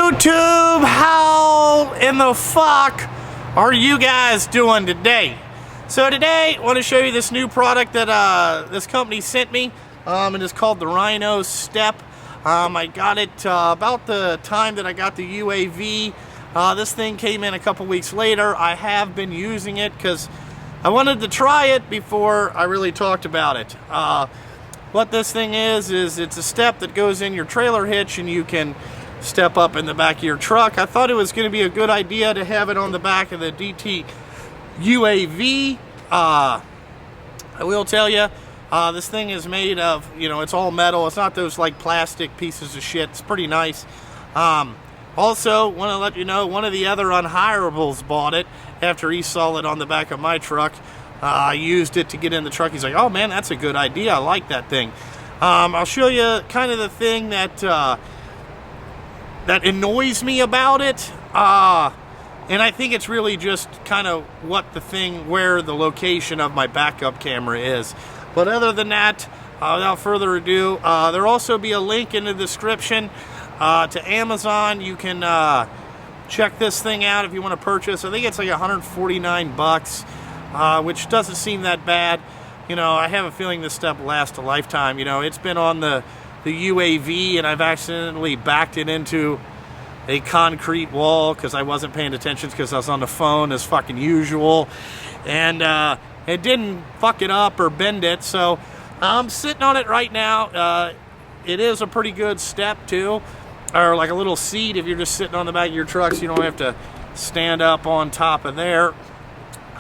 YouTube, how in the fuck are you guys doing today? So today I want to show you this new product that this company sent me. It is called the Rhino Step. I got it about the time that I got the UAV. This thing came in a couple weeks later. I have been using it because I wanted to try it before I really talked about it. What this thing is it's a step that goes in your trailer hitch and you can step up in the back of your truck. I thought it was going to be a good idea to have it on the back of the DT UAV. I will tell you, this thing is made of, it's all metal. It's not those like plastic pieces of shit. It's pretty nice. Also, want to let you know, one of the other unhirables bought it after he saw it on the back of my truck. I used it to get in the truck. He's like, oh man, that's a good idea. I like that thing. I'll show you kind of the thing that that annoys me about it. And I think it's really just kind of where the location of my backup camera is. But other than that, without further ado, there'll also be a link in the description to Amazon. You can check this thing out if you want to purchase. I think it's like 149 bucks, which doesn't seem that bad. I have a feeling this stuff will last a lifetime. It's been on the UAV and I've accidentally backed it into a concrete wall because I wasn't paying attention because I was on the phone as fucking usual, and it didn't fuck it up or bend it. So I'm sitting on it right now. It is a pretty good step too, or like a little seat if you're just sitting on the back of your truck, so you don't have to stand up on top of there.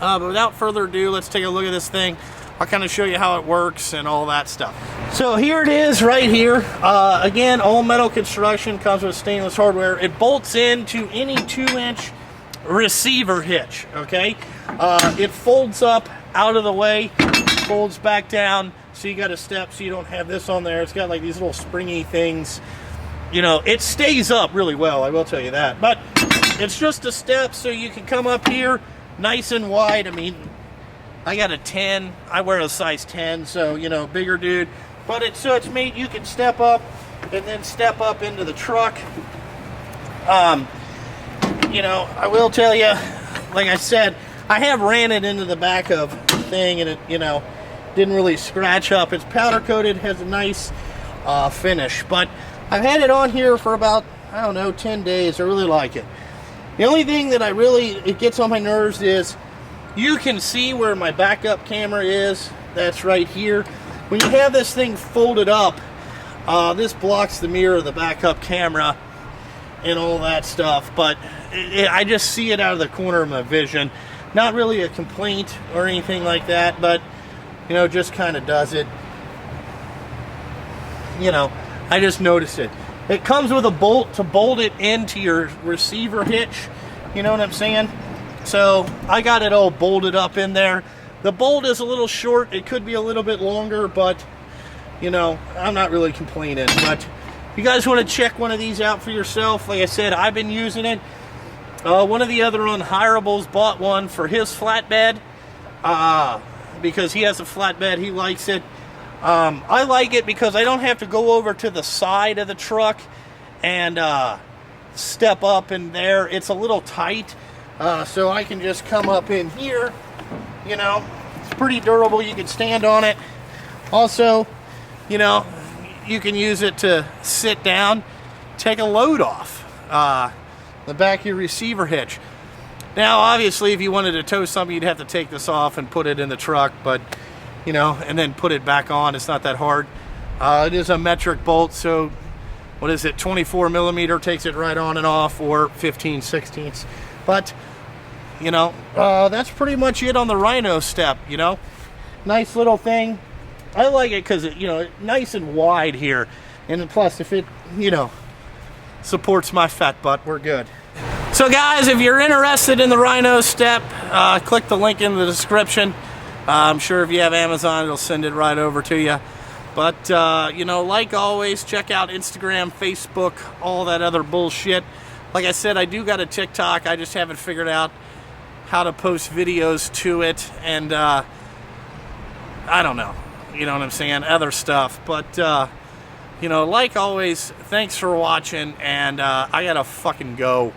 But without further ado, let's take a look at this thing. I'll kind of show you how it works and all that stuff. So here it is right here. Again, all metal construction, comes with stainless hardware. It bolts into any 2-inch receiver hitch, okay? It folds up out of the way, folds back down, so you got a step so you don't have this on there. It's got like these little springy things. It stays up really well, I will tell you that. But it's just a step so you can come up here nice and wide. I mean, I got a 10. I wear a size 10, so bigger dude. But it's made you can step up and then step up into the truck. I will tell you, like I said, I have ran it into the back of the thing, and it didn't really scratch up. It's powder coated, has a nice finish. But I've had it on here for about 10 days. I really like it. The only thing that it gets on my nerves is, you can see where my backup camera is. That's right here. When you have this thing folded up, this blocks the mirror of the backup camera and all that stuff. But I just see it out of the corner of my vision. Not really a complaint or anything like that, but just kind of does it. I just noticed it. It comes with a bolt to bolt it into your receiver hitch. You know what I'm saying? So I got it all bolted up in there. The bolt is a little short. It could be a little bit longer, but I'm not really complaining. But if you guys want to check one of these out for yourself, like I said, I've been using it. One of the other unhirables bought one for his flatbed because he has a flatbed. He likes it. I like it because I don't have to go over to the side of the truck and step up in there. It's a little tight. So I can just come up in here, it's pretty durable. You can stand on it. Also, you can use it to sit down, take a load off the back of your receiver hitch. Now, obviously, if you wanted to tow something, you'd have to take this off and put it in the truck, but, and then put it back on. It's not that hard. It is a metric bolt, so what is it, 24 millimeter takes it right on and off, or 15/16. But, that's pretty much it on the Rhino Step, Nice little thing. I like it because, it's nice and wide here. And plus, if it, supports my fat butt, we're good. So, guys, if you're interested in the Rhino Step, click the link in the description. I'm sure if you have Amazon, it'll send it right over to you. But, like always, check out Instagram, Facebook, all that other bullshit. Like I said, I do got a TikTok. I just haven't figured out how to post videos to it. And I don't know. You know what I'm saying? Other stuff. But you know, like always, thanks for watching, and I gotta fucking go.